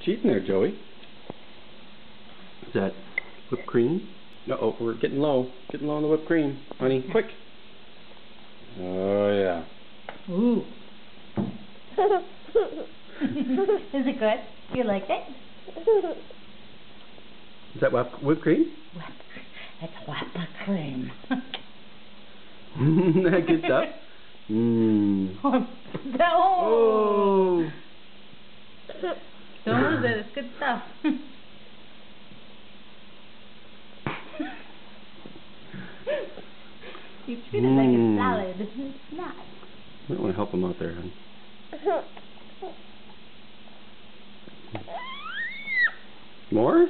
cheating there, Joey. Is that whipped cream? Uh-oh, we're getting low. Getting low on the whipped cream. Honey, quick. Oh, yeah. Ooh. Is it good? You like it? Is that whipped cream? It's whipped cream. Good stuff. Mmm. Oh. Don't lose it. It's good stuff. You treat it like a salad. It's not. I want to help him out there, hon. More?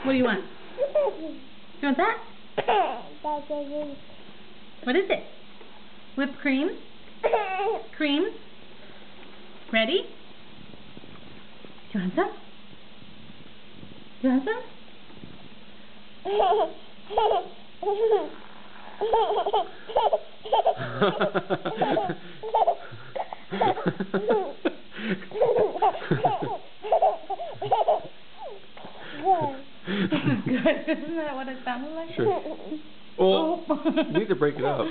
What do you want? You want that? What is it? Whipped cream? Cream? Ready? Do you want some? Do you want some? This is good. Isn't that what it sounded like? Sure. Oh, you need to break it up.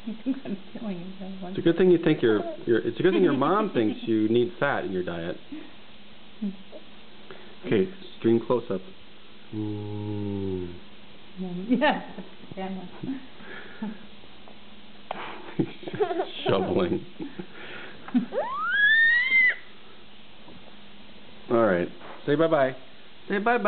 He thinks I'm killing him. It's a good thing you think it's a good thing your mom thinks you need fat in your diet. Okay, stream close up. Mm. Yeah, camera. Shoveling. All right. Say bye-bye. Say bye-bye.